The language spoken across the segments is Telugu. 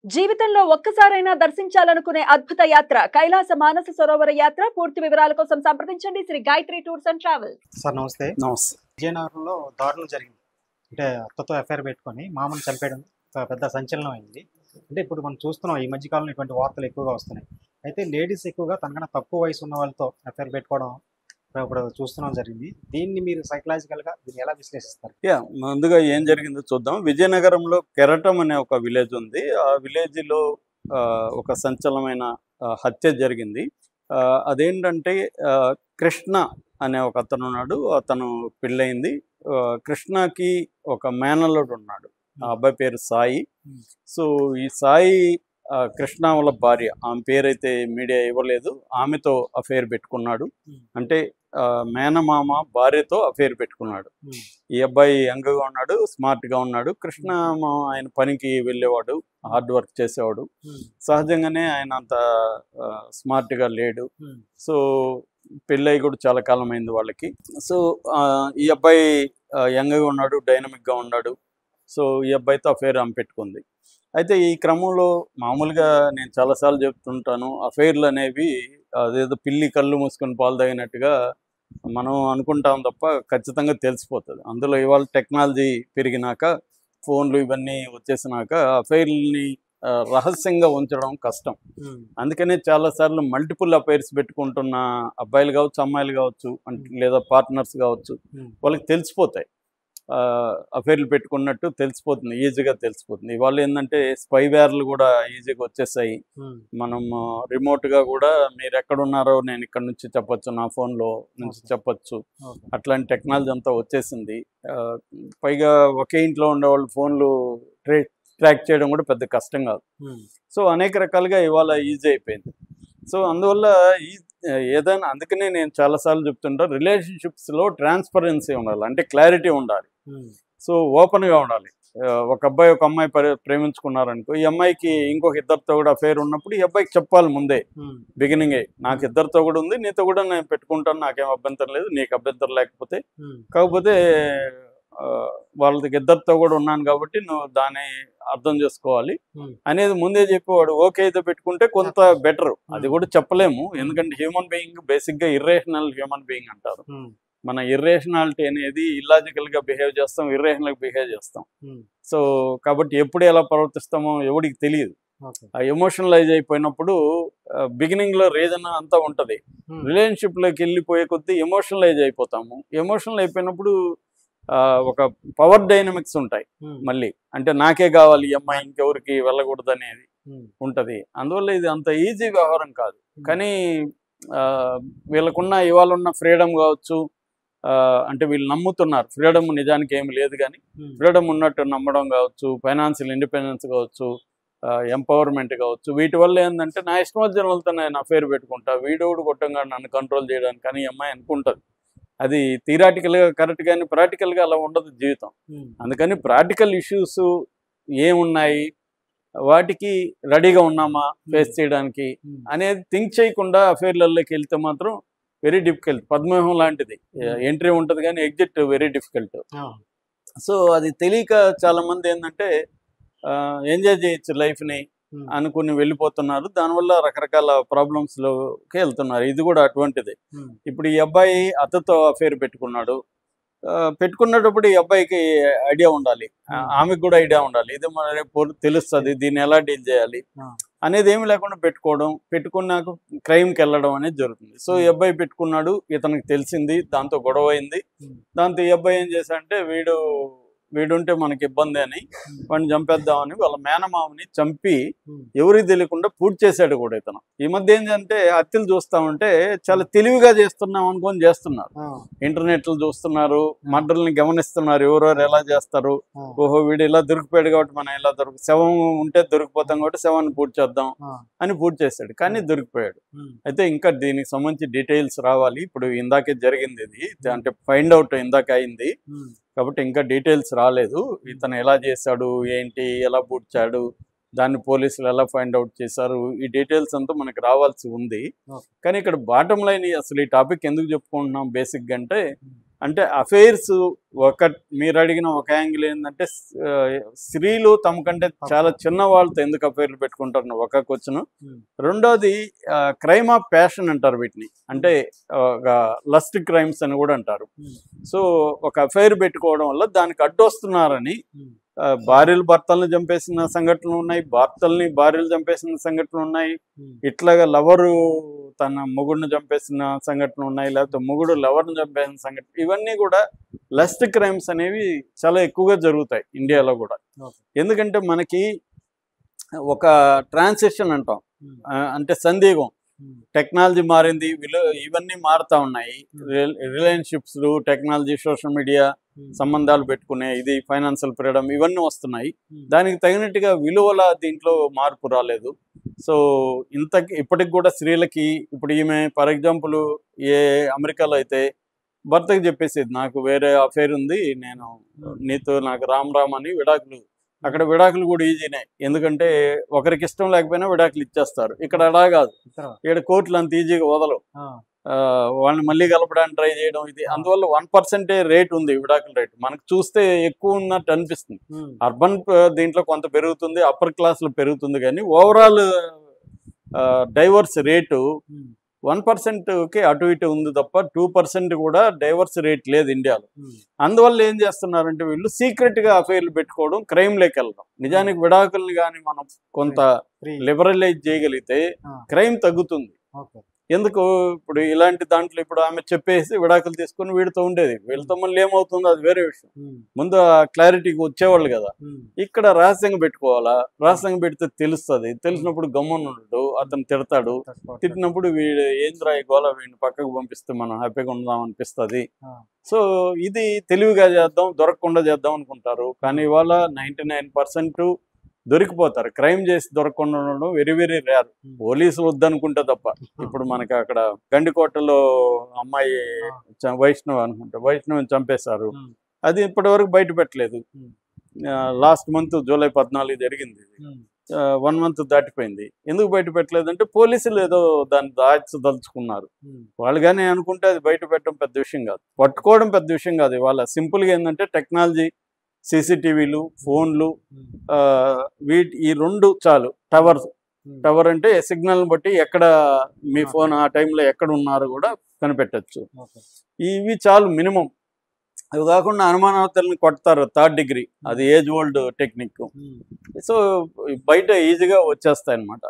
జీవితంలో ఒక్కసారైనా దర్శించాలనుకునే అద్భుత యాత్ర కైలాస మానస సరోవర యాత్ర. పూర్తి వివరాల కోసం సంప్రదించండి Shri Gayatri tours and travels. Sir నమస్తే. నమస్తే. విజయనగరంలో దారుణం జరిగింది. అంటే అత్తతో ఎఫ్ఐఆర్ పెట్టుకొని మామూలు చంపేయడం ఒక పెద్ద సంచలనం అయింది. అంటే ఇప్పుడు మనం చూస్తున్నాం ఈ మధ్యకాలంలో ఇటువంటి వార్తలు ఎక్కువగా వస్తున్నాయి. అయితే లేడీస్ ఎక్కువగా తనకన్నా తక్కువ వయసు ఉన్న వాళ్ళతో ఎఫ్ఐఆర్ పెట్టుకోవడం ఇప్పుడు చూస్తున్నాం జరిగింది. దీన్ని మీరు సైకలాజికల్గా దీన్ని ఎలా విశ్లేషిస్తారు? ముందుగా ఏం జరిగిందో చూద్దాం. విజయనగరంలో కెరటం అనే ఒక విలేజ్ ఉంది. ఆ విలేజ్లో ఒక సంచలనమైన హత్య జరిగింది. అదేంటంటే కృష్ణ అనే ఒక అతను ఉన్నాడు. అతను పెళ్ళయింది. కృష్ణకి ఒక మేనల్లుడు ఉన్నాడు. ఆ అబ్బాయి పేరు సాయి. సో ఈ సాయి కృష్ణ వాళ్ళ భార్య, ఆమె పేరైతే మీడియా ఇవ్వలేదు, ఆమెతో అఫైర్ పెట్టుకున్నాడు. అంటే మేనమామ భార్యతో అఫైర్ పెట్టుకున్నాడు. ఈ అబ్బాయి యంగ్గా ఉన్నాడు, స్మార్ట్గా ఉన్నాడు. కృష్ణ ఆయన పనికి వెళ్ళేవాడు, హార్డ్ వర్క్ చేసేవాడు. సహజంగానే ఆయన అంత స్మార్ట్గా లేడు. సో పెళ్ళయి కూడా చాలా కాలం అయింది వాళ్ళకి. సో ఈ అబ్బాయి యంగ్గా ఉన్నాడు, డైనమిక్గా ఉన్నాడు. సో ఈ అబ్బాయితో అఫైర్ ఆమె పెట్టుకుంది. అయితే ఈ క్రమంలో మామూలుగా నేను చాలాసార్లు చెప్తుంటాను, అఫైర్లు అనేవి అదేదో పిల్లి కళ్ళు మూసుకొని పాలు తాగినట్టుగా మనం అనుకుంటాం తప్ప ఖచ్చితంగా తెలిసిపోతుంది. అందులో ఇవాళ టెక్నాలజీ పెరిగినాక, ఫోన్లు ఇవన్నీ వచ్చేసినాక అఫైర్లని రహస్యంగా ఉంచడం కష్టం. అందుకనే చాలాసార్లు మల్టిపుల్ అఫైర్స్ పెట్టుకుంటున్న అబ్బాయిలు కావచ్చు, అమ్మాయిలు కావచ్చు, లేదా పార్ట్నర్స్ కావచ్చు, వాళ్ళకి తెలిసిపోతాయి. అఫైర్లు పెట్టుకున్నట్టు తెలిసిపోతుంది, ఈజీగా తెలిసిపోతుంది. ఇవాళ ఏంటంటే స్పైవేర్లు కూడా ఈజీగా వచ్చేసాయి. మనం రిమోట్గా కూడా మీరు ఎక్కడున్నారో నేను ఇక్కడ నుంచి చెప్పచ్చు, నా ఫోన్లో నుంచి చెప్పచ్చు. అట్లాంటి టెక్నాలజీ అంతా వచ్చేసింది. పైగా ఒకే ఇంట్లో ఉండేవాళ్ళు ఫోన్లు ట్రాక్ చేయడం కూడా పెద్ద కష్టం కాదు. సో అనేక రకాలుగా ఇవాళ ఈజీ అయిపోయింది. సో అందువల్ల ఏదైనా, అందుకనే నేను చాలాసార్లు చెప్తుంటా, రిలేషన్షిప్స్లో ట్రాన్స్పరెన్సీ ఉండాలి, అంటే క్లారిటీ ఉండాలి. సో ఓపెన్గా ఉండాలి. ఒక అబ్బాయి ఒక అమ్మాయి ప్రేమించుకున్నారనుకో, ఈ అమ్మాయికి ఇంకొక ఇద్దరితో కూడా అఫైర్ ఉన్నప్పుడు ఈ అబ్బాయికి చెప్పాలి ముందే, బిగినింగే, నాకు ఇద్దరితో కూడా ఉంది, నీతో కూడా నేను పెట్టుకుంటాను, నాకేం అభ్యంతరం లేదు, నీకు అభ్యంతరం లేకపోతే. కాకపోతే వాళ్ళకి ఇద్దరితో కూడా ఉన్నాను కాబట్టి నువ్వు దాన్ని అర్థం చేసుకోవాలి అనేది ముందే చెప్పేవాడు. ఓకే అయితే పెట్టుకుంటే కొంత బెటర్. అది కూడా చెప్పలేము, ఎందుకంటే హ్యూమన్ బీయింగ్ బేసిక్గా ఇర్రేషనల్ హ్యూమన్ బీయింగ్ అంటారు. మన ఇర్రేషనాలిటీ అనేది ఇల్లాజికల్గా బిహేవ్ చేస్తాం, ఇర్రేషనల్గా బిహేవ్ చేస్తాం. సో కాబట్టి ఎప్పుడు ఎలా ప్రవర్తిస్తామో ఎవడికి తెలియదు. ఆ ఎమోషనలైజ్ అయిపోయినప్పుడు బిగినింగ్లో రీజన్ అంతా ఉంటుంది, రిలేషన్షిప్లోకి వెళ్ళిపోయే కొద్దీ ఎమోషనలైజ్ అయిపోతాము. ఎమోషనల్ అయిపోయినప్పుడు ఒక పవర్ డైనమిక్స్ ఉంటాయి మళ్ళీ. అంటే నాకే కావాలి ఈ అమ్మాయి, ఇంకెవరికి వెళ్ళకూడదు అనేది ఉంటుంది. అందువల్ల ఇది అంత ఈజీ వ్యవహారం కాదు. కానీ వీళ్ళకున్న ఇవాళ ఉన్న ఫ్రీడమ్ కావచ్చు, అంటే వీళ్ళు నమ్ముతున్నారు ఫ్రీడమ్ నిజానికి ఏమి లేదు, కానీ ఫ్రీడమ్ ఉన్నట్టు నమ్మడం కావచ్చు, ఫైనాన్షియల్ ఇండిపెండెన్స్ కావచ్చు, ఎంపవర్మెంట్ కావచ్చు, వీటి వల్ల ఏంటంటే నా ఇష్టం వచ్చిన వాళ్ళతో నేను అఫైర్ పెట్టుకుంటా, వీడోడు కొట్టంగా నన్ను కంట్రోల్ చేయడానికి కానీ అమ్మాయి అనుకుంటుంది. అది థియరాటికల్గా కరెక్ట్, కానీ ప్రాక్టికల్గా అలా ఉండదు జీవితం. అందుకని ప్రాక్టికల్ ఇష్యూస్ ఏమున్నాయి, వాటికి రెడీగా ఉన్నామా ఫేస్ చేయడానికి అనేది థింక్ చేయకుండా అఫైర్లలోకి వెళ్తే మాత్రం వెరీ డిఫికల్ట్. పద్మవ్యూహం లాంటిది, ఎంట్రీ ఉంటుంది కానీ ఎగ్జిట్ వెరీ డిఫికల్ట్. సో అది తెలియక చాలా మంది ఏంటంటే ఎంజాయ్ చేయొచ్చు లైఫ్ని అనుకుని వెళ్ళిపోతున్నారు. దానివల్ల రకరకాల ప్రాబ్లమ్స్లోకి వెళ్తున్నారు. ఇది కూడా అటువంటిది. ఇప్పుడు ఈ అబ్బాయి అతతో అఫైర్ పెట్టుకున్నప్పుడు ఈ అబ్బాయికి ఐడియా ఉండాలి, ఆమెకు కూడా ఐడియా ఉండాలి. ఇది మన రేపు తెలుస్తుంది, దీన్ని ఎలా డీల్ చేయాలి అనేది ఏమి లేకుండా పెట్టుకున్నాక క్రైమ్కి వెళ్ళడం అనేది జరుగుతుంది. సో ఈ అబ్బాయి పెట్టుకున్నాడు, ఇతనికి తెలిసింది, దాంతో గొడవ అయింది. దాంతో ఈ అబ్బాయి ఏం చేశాడంటే వీడుంటే మనకి ఇబ్బంది అని వాడిని చంపేద్దామని వాళ్ళ మేనమామని చంపి ఎవరికి తెలియకుండా పూర్తి చేశాడు కూడా ఇతను. ఈ మధ్య ఏంటంటే హత్యలు చూస్తామంటే చాలా తెలివిగా చేస్తున్నాం అనుకొని చేస్తున్నారు. ఇంటర్నెట్లు చూస్తున్నారు, మర్డర్ని గమనిస్తున్నారు, ఎవరెవరు ఎలా చేస్తారు. ఓహో వీడు ఇలా దొరికిపోయాడు కాబట్టి మనం ఇలా శవం ఉంటే దొరికిపోతాం కాబట్టి శవాన్ని పూర్తి చేద్దాం అని పూర్తి చేశాడు, కానీ దొరికిపోయాడు. అయితే ఇంకా దీనికి సంబంధించి డీటెయిల్స్ రావాలి. ఇప్పుడు ఇందాకే జరిగింది ఇది, అంటే ఫైండ్ అవుట్ ఇందాక అయింది కాబట్టి ఇంకా డీటెయిల్స్ రాలేదు. ఇతను ఎలా చేశాడు, ఏంటి, ఎలా పూడ్చాడు, దాన్ని పోలీసులు ఎలా ఫైండ్ అవుట్ చేశారు, ఈ డీటెయిల్స్ అంతా మనకు రావాల్సి ఉంది. కానీ ఇక్కడ బాటమ్ లైన్ అసలు ఈ టాపిక్ ఎందుకు చెప్పుకుంటున్నాం బేసిక్గా అంటే, అంటే అఫైర్స్ ఒక మీరు అడిగిన ఒక యాంగిల్ ఏంటంటే స్త్రీలు తమ కంటే చాలా చిన్న వాళ్ళతో ఎందుకు అఫైర్లు పెట్టుకుంటారు ఒక క్వశ్చన్. రెండోది క్రైమ్ ఆఫ్ ప్యాషన్ అంటారు వీటిని, అంటే లస్ట్ క్రైమ్స్ అని కూడా అంటారు. సో ఒక అఫైర్ పెట్టుకోవడం వల్ల దానికి అడ్డొస్తున్నారని భార్యలు భర్తలను చంపేసిన సంఘటనలు ఉన్నాయి, భర్తల్ని భార్యలు చంపేసిన సంఘటనలు ఉన్నాయి, ఇట్లాగా లవరు తన మొగుడిని చంపేసిన సంఘటనలు ఉన్నాయి, లేకపోతే మొగుడు లవర్ని చంపేసిన సంఘటన, ఇవన్నీ కూడా లస్ట్ క్రైమ్స్ అనేవి చాలా ఎక్కువగా జరుగుతాయి ఇండియాలో కూడా. ఎందుకంటే మనకి ఒక ట్రాన్సిషన్ అంటాం, అంటే సందేహం, టెక్నాలజీ మారింది, ఇవన్నీ మారుతా ఉన్నాయి, రిలేషన్షిప్స్, టెక్నాలజీ, సోషల్ మీడియా, సంబంధాలు పెట్టుకునే ఇది, ఫైనాన్షియల్ ఫ్రీడమ్, ఇవన్నీ వస్తున్నాయి. దానికి తగినట్టుగా విలువల దీంట్లో మార్పు రాలేదు. సో ఇప్పటికి కూడా స్త్రీలకి, ఇప్పుడు ఈమె ఫర్ ఎగ్జాంపుల్ అమెరికాలో అయితే భర్తకి చెప్పేసేది నాకు వేరే అఫైర్ ఉంది, నేను నీతో నాకు రామ్ రామ్ అని విడాకులు. అక్కడ విడాకులు కూడా ఈజీనే, ఎందుకంటే ఒకరికి ఇష్టం లేకపోయినా విడాకులు ఇచ్చేస్తారు. ఇక్కడ అలా కాదు, ఇక్కడ కోర్టులు అంత ఈజీగా వదలవు, వాళ్ళని మళ్ళీ కలపడానికి ట్రై చేయడం ఇది. అందువల్ల 1% రేట్ ఉంది విడాకుల రేటు. మనకు చూస్తే ఎక్కువ ఉన్నట్టు అనిపిస్తుంది. అర్బన్ దీంట్లో కొంత పెరుగుతుంది, అప్పర్ క్లాస్లో పెరుగుతుంది, కానీ ఓవరాల్ డైవర్స్ రేటు 1%కి అటు ఇటు ఉంది తప్ప 2% కూడా డైవర్స్ రేట్ లేదు ఇండియాలో. అందువల్ల ఏం చేస్తున్నారంటే వీళ్ళు సీక్రెట్గా అఫైర్లు పెట్టుకోవడం, క్రైమ్లోకి వెళ్ళడం. నిజానికి విడాకుల్ని కానీ మనం కొంత లిబరలైజ్ చేయగలిగితే క్రైమ్ తగ్గుతుంది. ఎందుకు ఇప్పుడు ఇలాంటి దాంట్లో ఇప్పుడు ఆమె చెప్పేసి విడాకులు తీసుకుని వీడితో ఉండేది, వీళ్ళతో మళ్ళీ ఏమవుతుందో అది వేరే విషయం. ముందు ఆ క్లారిటీకి వచ్చేవాళ్ళు కదా. ఇక్కడ రహస్యంగా పెట్టుకోవాలా, రహస్యంగా పెడితే తెలుస్తుంది, తెలిసినప్పుడు గమ్మునుండు, అతను తిడతాడు, తిట్టినప్పుడు వీడు ఏంద్రా ఈ గోళ, వీడిని పక్కకు పంపిస్తే మనం హ్యాపీగా ఉందాం అనిపిస్తుంది. సో ఇది తెలివిగా చేద్దాం, దొరకకుండా చేద్దాం అనుకుంటారు. కానీ ఇవాళ 99% దొరికిపోతారు. క్రైమ్ చేసి దొరకకుండా ఉండడం వెరీ వెరీ రేర్, పోలీసులు వద్దనుకుంటే తప్ప. ఇప్పుడు మనకి అక్కడ గండికోటలో అమ్మాయి వైష్ణవ్ అనుకుంటా, వైష్ణవిని చంపేశారు, అది ఇప్పటి వరకు బయట పెట్టలేదు. లాస్ట్ మంత్ జూలై 14 జరిగింది, 1 month దాటిపోయింది. ఎందుకు బయట పెట్టలేదంటే పోలీసులు ఏదో దాన్ని దాచదలుచుకున్నారు. వాళ్ళు కానీ అనుకుంటే అది బయట పెట్టడం పెద్ద విషయం కాదు, పట్టుకోవడం పెద్ద విషయం కాదు. ఇవాళ సింపుల్గా ఏంటంటే టెక్నాలజీ, సీసీటీవీలు, ఫోన్లు, ఈ 2 చాలు. టవర్ అంటే సిగ్నల్ని బట్టి ఎక్కడ మీ ఫోన్ ఆ టైంలో ఎక్కడ ఉన్నారో కూడా కనిపెట్టచ్చు. ఇవి చాలు మినిమం. అవి కాకుండా అనుమానావతల్ని కొడతారు 3rd degree, అది ఏజ్ ఓల్డ్ టెక్నిక్. సో బయట ఈజీగా వచ్చేస్తాయి అన్నమాట.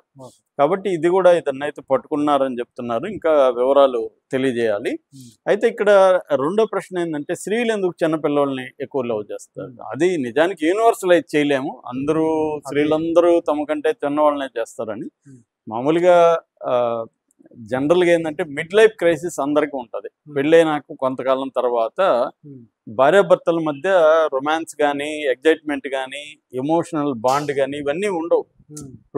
కాబట్టి ఇది కూడా ఇతన్నైతే పట్టుకున్నారని చెప్తున్నారు, ఇంకా వివరాలు తెలియజేయాలి. అయితే ఇక్కడ రెండో ప్రశ్న ఏంటంటే స్త్రీలు ఎందుకు చిన్నపిల్లల్ని ఎక్కువ లవ్ చేస్తారు? అది నిజానికి యూనివర్సలైజ్ చేయలేము, అందరూ స్త్రీలందరూ తమ కంటే చిన్నవాళ్ళనే చేస్తారని. మామూలుగా జనరల్గా ఏంటంటే మిడ్ లైఫ్ క్రైసిస్ అందరికీ ఉంటుంది. పెళ్ళైనాక కొంతకాలం తర్వాత భార్యాభర్తల మధ్య రొమాన్స్ కానీ, ఎగ్జైట్మెంట్ కానీ, ఎమోషనల్ బాండ్ కానీ ఇవన్నీ ఉండవు,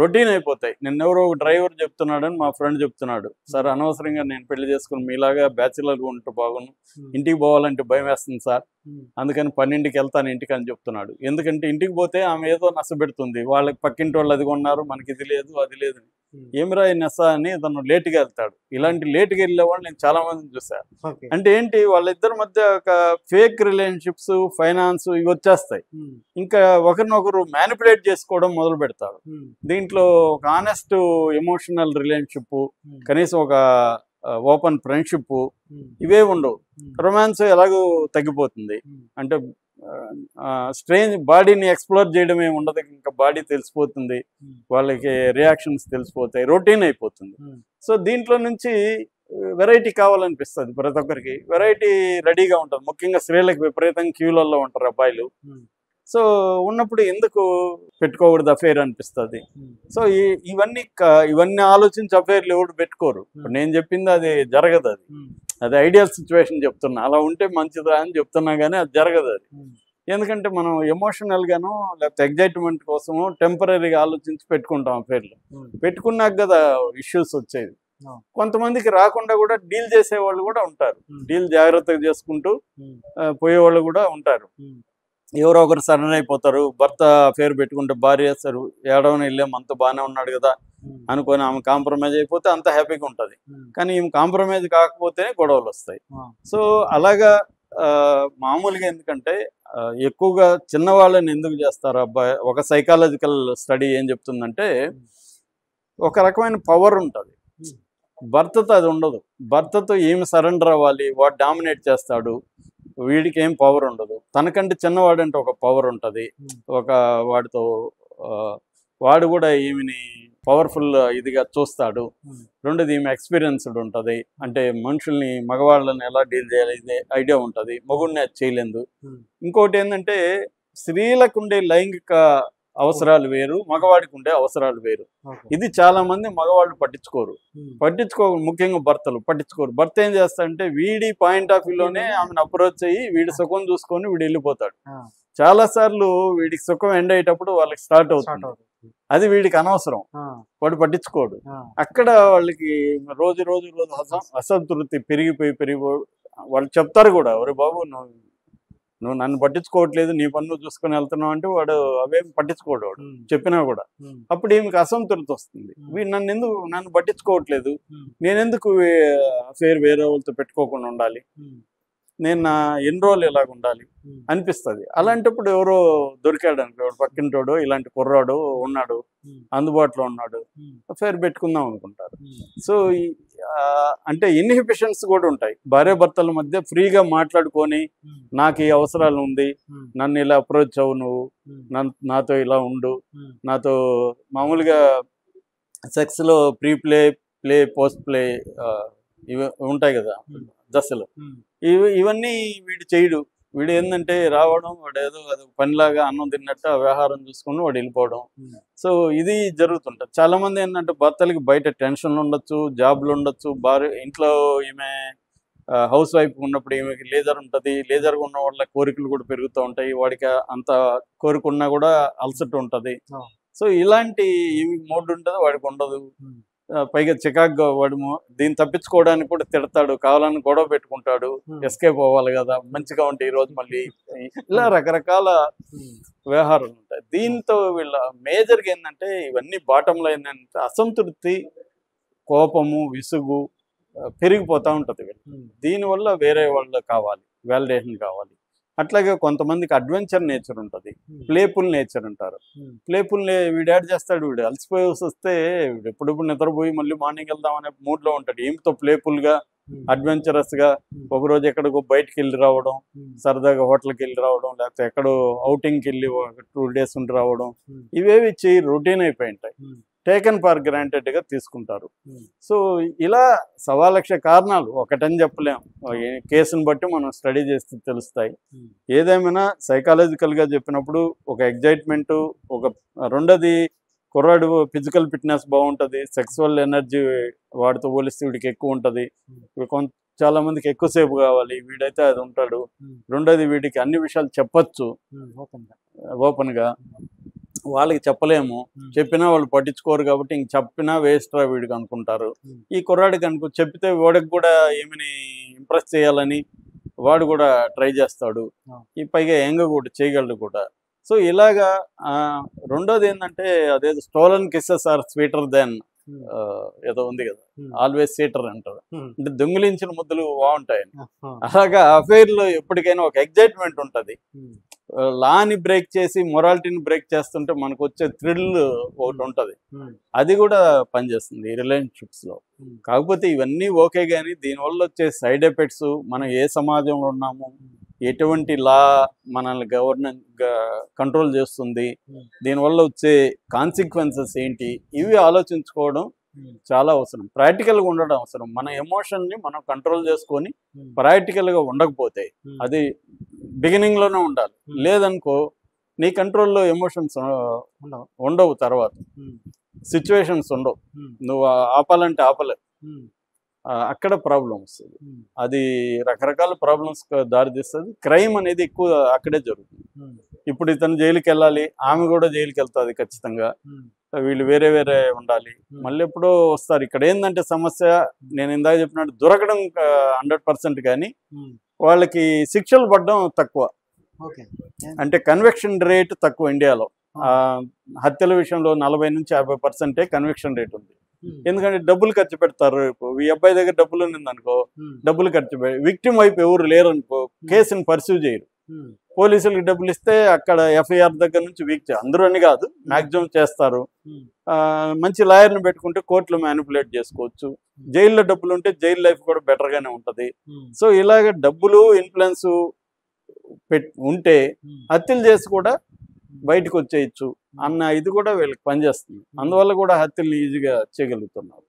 రొటీన్ అయిపోతాయి. నిన్నెవరో ఒక డ్రైవర్ చెప్తున్నాడని మా ఫ్రెండ్ చెప్తున్నాడు, సార్ అనవసరంగా నేను పెళ్లి చేసుకుని మీలాగా బ్యాచిలర్గా ఉంటూ బాగును, ఇంటికి పోవాలంటే భయం వేస్తుంది సార్, అందుకని 12కి వెళ్తాను ఇంటికి అని చెప్తున్నాడు. ఎందుకంటే ఇంటికి పోతే ఆమె ఏదో నష్టపెడుతుంది, వాళ్ళకి పక్కింటి వాళ్ళు అది కొన్నారు, మనకి ఇది లేదు అది లేదు, ఏమిరా నెస అని తను లేటుగా వెళ్తాడు. ఇలాంటి లేటుగా వెళ్ళే వాళ్ళు నేను చాలా మందిని చూసాను. అంటే ఏంటి, వాళ్ళిద్దరి మధ్య ఒక ఫేక్ రిలేషన్షిప్స్, ఫైనాన్స్ ఇవి వచ్చేస్తాయి. ఇంకా ఒకరినొకరు మ్యానిపులేట్ చేసుకోవడం మొదలు పెడతారు. దీంట్లో ఒక ఆనెస్ట్ ఎమోషనల్ రిలేషన్షిప్, కనీసం ఒక ఓపెన్ ఫ్రెండ్షిప్ ఇవే ఉండవు. రొమాన్స్ ఎలాగో తగ్గిపోతుంది. అంటే స్ట్రేంజ్ బాడీని ఎక్స్ప్లోర్ చేయడం ఏమి ఉండదు, ఇంకా బాడీ తెలిసిపోతుంది, వాళ్ళకి రియాక్షన్స్ తెలిసిపోతాయి, రొటీన్ అయిపోతుంది. సో దీంట్లో నుంచి వెరైటీ కావాలనిపిస్తుంది ప్రతి ఒక్కరికి. వెరైటీ రెడీగా ఉంటుంది, ముఖ్యంగా స్త్రీలకు విపరీతంగా క్యూలలో ఉంటారు అబ్బాయిలు. సో ఉన్నప్పుడు ఎందుకు పెట్టుకోకూడదు అఫైర్ అనిపిస్తుంది. సో ఇవన్నీ ఆలోచించి అఫైర్లు ఎవరు పెట్టుకోరు. ఇప్పుడు నేను చెప్పింది అది జరగదు, అది ఐడియల్ సిచ్యువేషన్ చెప్తున్నా, అలా ఉంటే మంచిదా అని చెప్తున్నా, కానీ అది జరగదు. అది ఎందుకంటే మనం ఎమోషనల్గానో లేకపోతే ఎగ్జైట్మెంట్ కోసమో టెంపరీగా ఆలోచించి పెట్టుకుంటాం అఫైర్లు. పెట్టుకున్నాక కదా ఇష్యూస్ వచ్చేది. కొంతమందికి రాకుండా కూడా డీల్ చేసేవాళ్ళు కూడా ఉంటారు, డీల్ జాగ్రత్తగా చేసుకుంటూ పోయేవాళ్ళు కూడా ఉంటారు. ఎవరో ఒకరు సరెండర్ అయిపోతారు, భర్త అఫైర్ పెట్టుకుంటే భార్య సార్ ఏడవని వెళ్ళాం అంత బాగానే ఉన్నాడు కదా అనుకొని ఆమె కాంప్రమైజ్ అయిపోతే అంత హ్యాపీగా ఉంటుంది. కానీ ఈమె కాంప్రమైజ్ కాకపోతేనే గొడవలు వస్తాయి. సో అలాగా మామూలుగా ఎందుకంటే ఎక్కువగా చిన్నవాళ్ళని ఎందుకు చేస్తారు అబ్బాయి, ఒక సైకాలజికల్ స్టడీ ఏం చెప్తుందంటే ఒక రకమైన పవర్ ఉంటుంది, భర్తతో అది ఉండదు. భర్తతో ఏమి సరెండర్ అవ్వాలి, వాడు డామినేట్ చేస్తాడు, వీడికి ఏం పవర్ ఉండదు. తనకంటే చిన్నవాడంటే ఒక పవర్ ఉంటుంది, ఒక వాడితో వాడు కూడా ఈమెని పవర్ఫుల్ ఇదిగా చూస్తాడు. రెండోది ఈమె ఎక్స్పీరియన్స్డ్ ఉంటుంది, అంటే మనుషుల్ని మగవాళ్ళని ఎలా డీల్ చేయాలి ఇదే ఐడియా ఉంటుంది, మగుడిని అది చేయలేదు. ఇంకోటి ఏంటంటే స్త్రీలకు ఉండే లైంగిక అవసరాలు వేరు, మగవాడికి ఉండే అవసరాలు వేరు. ఇది చాలా మంది మగవాళ్ళు పట్టించుకోరు, ముఖ్యంగా భర్తలు పట్టించుకోరు. భర్త ఏం చేస్తాడంటే వీడి పాయింట్ ఆఫ్ వ్యూలోనే ఆమెను అప్రోచ్ అయ్యి వీడి సుఖం చూసుకొని వీడు వెళ్ళిపోతాడు. చాలా సార్లు వీడికి సుఖం ఎండ్ అయ్యేటప్పుడు వాళ్ళకి స్టార్ట్ అవుతుంది, అది వీడికి అనవసరం, వాడు పట్టించుకోడు. అక్కడ వాళ్ళకి రోజు రోజు రోజు అసంతృప్తి పెరిగిపోయి వాళ్ళు చెప్తారు కూడా, ఒరే బాబు నువ్వు నన్ను పట్టించుకోవట్లేదు, నీ పన్ను చూసుకొని వెళ్తున్నావు అంటే వాడు అవేం పట్టించుకోడు, వాడు చెప్పినా కూడా. అప్పుడు ఈమెకి అసంతృప్తి వస్తుంది, వీడు నన్ను పట్టించుకోవట్లేదు, నేనెందుకు అఫేర్ వేరే వాళ్ళతో పెట్టుకోకుండా ఉండాలి, నేను నా ఎన్ని రోజులు ఇలాగ ఉండాలి అనిపిస్తుంది. అలాంటప్పుడు ఎవరో దొరికాడు అనుకో, పక్కింటోడు ఇలాంటి కుర్రాడు ఉన్నాడు, అందుబాటులో ఉన్నాడు, అఫేర్ పెట్టుకుందాం అనుకుంటారు. సో అంటే ఇన్హిబిషన్స్ కూడా ఉంటాయి. భార్యాభర్తల మధ్య ఫ్రీగా మాట్లాడుకొని నాకు ఈ అవసరాలు ఉంది, నన్ను ఇలా అప్రోచ్ అవ్వు, నువ్వు నాతో ఇలా ఉండు, నాతో మామూలుగా సెక్స్లో ప్రీ ప్లే పోస్ట్ ప్లే ఇవి ఉంటాయి కదా దశలు, ఇవన్నీ వీడు చేయడు. వీడు ఏంటంటే రావడం, వాడు ఏదో అది పనిలాగా అన్నం తిన్నట్టు ఆ వ్యవహారం చూసుకుని వాడు వెళ్ళిపోవడం. సో ఇది జరుగుతుంటుంది. చాలా మంది ఏంటంటే భర్తలకి బయట టెన్షన్లు ఉండొచ్చు, జాబ్లు ఉండొచ్చు, ఇంట్లో ఈమె హౌస్ వైఫ్ ఉన్నప్పుడు ఈమెకి లేజర్ ఉంటుంది, లేజర్గా ఉన్న వాళ్ళ కోరికలు కూడా పెరుగుతూ ఉంటాయి, వాడికి అంత కోరికున్నా కూడా అలసట ఉంటుంది. సో ఇలాంటి మోడ్ ఉంటుంది, వాడికి ఉండదు. పైగా చికాగ్గా వాడు దీన్ని తప్పించుకోవడానికి కూడా తిడతాడు, కావాలని గొడవ పెట్టుకుంటాడు, ఎస్కేప్ అవ్వాలి కదా, మంచిగా ఉంటే ఈరోజు మళ్ళీ ఇలా రకరకాల వ్యవహారాలు ఉంటాయి. దీంతో వీళ్ళ మేజర్గా ఏంటంటే ఇవన్నీ బాటంలో ఏంటంటే అసంతృప్తి, కోపము, విసుగు పెరిగిపోతూ ఉంటుంది. దీనివల్ల వేరే వాళ్ళు కావాలి, వ్యాలిడేషన్ కావాలి. అట్లాగే కొంతమందికి అడ్వెంచర్ నేచర్ ఉంటుంది, ప్లేఫుల్ నేచర్ అంటారు. ప్లేఫుల్ వీడు యాడ్ చేస్తాడు, వీడు అలసిపోయి వస్తే ఎప్పుడెప్పుడు నిద్రపోయి మళ్ళీ మార్నింగ్ వెళ్దాం అనే మూడ్లో ఉంటాడు. ఏమితో ప్లేఫుల్గా అడ్వెంచరస్గా ఒకరోజు ఎక్కడికో బయటికి వెళ్ళి రావడం, సరదాగా హోటల్కి వెళ్ళి రావడం, లేకపోతే ఎక్కడో అవుటింగ్కి వెళ్ళి 2 days ఉండి రావడం, ఇవేవి రొటీన్ అయిపోయి ఉంటాయి, టేకన్ ఫర్ గ్రాంటెడ్గా తీసుకుంటారు. సో ఇలా 1,00,000 కారణాలు, ఒకటని చెప్పలేము, కేసును బట్టి మనం స్టడీ చేస్తే తెలుస్తాయి. ఏదేమైనా సైకాలజికల్గా చెప్పినప్పుడు ఒక ఎగ్జైట్మెంటు, రెండోది కుర్రాడు ఫిజికల్ ఫిట్నెస్ బాగుంటుంది, సెక్సువల్ ఎనర్జీ వాడితో పోలిస్తే వీడికి ఎక్కువ ఉంటుంది. చాలా మందికి ఎక్కువసేపు కావాలి, వీడైతే అది ఉంటాడు. రెండోది వీడికి అన్ని విషయాలు చెప్పచ్చు ఓపెన్గా, వాళ్ళకి చెప్పలేము, చెప్పినా వాళ్ళు పట్టించుకోరు కాబట్టి ఇంక చెప్పినా వేస్ట్ రా వీడికి అనుకుంటారు. ఈ కుర్రాడికి చెప్తే వాడికి కూడా ఏమని ఇంప్రెస్ చేయాలని వాడు కూడా ట్రై చేస్తాడు, ఈ పైగా యంగ్ కూడా చేయగలడు కూడా. సో ఇలాగా రెండోది ఏంటంటే అదేదో stolen kisses are sweeter than ఏదో ఉంది కదా, ఆల్వేస్ సీటర్ అంటారు, అంటే దొంగిలించిన ముద్దులు బాగుంటాయని. అలాగా అఫైర్లో ఎప్పటికైనా ఒక ఎగ్జైట్మెంట్ ఉంటుంది, లాని బ్రేక్ చేసి మొరాలిటీని బ్రేక్ చేస్తుంటే మనకు వచ్చే థ్రిల్ ఒకటి ఉంటుంది, అది కూడా పనిచేస్తుంది ఈ రిలేషన్షిప్స్లో. కాకపోతే ఇవన్నీ ఓకే, కానీ దీనివల్ల వచ్చే సైడ్ ఎఫెక్ట్స్, మనం ఏ సమాజంలో ఉన్నాము, ఎటువంటి లా మనల్ని కంట్రోల్ చేస్తుంది, దీనివల్ల వచ్చే కాన్సిక్వెన్సెస్ ఏంటి, ఇవి ఆలోచించుకోవడం చాలా అవసరం, ప్రాక్టికల్గా ఉండడం అవసరం. మన ఎమోషన్ని మనం కంట్రోల్ చేసుకొని ప్రాక్టికల్గా ఉండకపోతే, అది బిగినింగ్లోనే ఉండాలి, లేదనుకో నీ కంట్రోల్లో ఎమోషన్స్ ఉండవు, తర్వాత సిచ్యువేషన్స్ ఉండవు, నువ్వు ఆపాలంటే ఆపలేవు, అక్కడ ప్రాబ్లం వస్తుంది. అది రకరకాల ప్రాబ్లమ్స్ దారితీస్తుంది. క్రైమ్ అనేది ఎక్కువ అక్కడే జరుగుతుంది. ఇప్పుడు ఇతను జైలుకి వెళ్ళాలి, ఆమె కూడా జైలుకి వెళ్తుంది ఖచ్చితంగా, వీళ్ళు వేరే వేరే ఉండాలి, మళ్ళీ ఎప్పుడో వస్తారు. ఇక్కడ ఏంటంటే సమస్య, నేను ఇందాక చెప్పినట్టు దొరకడం 100%, కానీ వాళ్ళకి శిక్షలు పడడం తక్కువ. అంటే కన్విక్షన్ రేట్ తక్కువ ఇండియాలో. హత్యల విషయంలో 40 నుంచి 50% కన్విక్షన్ రేట్ ఉంది. ఎందుకంటే డబ్బులు ఖర్చు పెడతారు. ఇప్పుడు ఈ అబ్బాయి దగ్గర డబ్బులు ఉన్నదనుకో, డబ్బులు ఖర్చు పెట్టి విక్టిమ్ వైపు ఎవరు లేరనుకో కేసుని పర్సూ చేయరు. పోలీసులకు డబ్బులు ఇస్తే అక్కడ ఎఫ్ఐఆర్ దగ్గర నుంచి అందరూ అని కాదు, మాక్సిమం చేస్తారు. మంచి లాయర్ని పెట్టుకుంటే కోర్టులో మ్యానిపులేట్ చేసుకోవచ్చు. జైల్లో డబ్బులు ఉంటే జైలు లైఫ్ కూడా బెటర్గానే ఉంటుంది. సో ఇలాగ డబ్బులు ఇన్ఫ్లుయెన్స్ ఉంటే హత్యలు చేసి కూడా బయటకు వచ్చేయచ్చు అన్న ఇది కూడా వీళ్ళకి పనిచేస్తుంది. అందువల్ల కూడా హత్యలు ఈజీగా చేయగలుగుతున్నారు.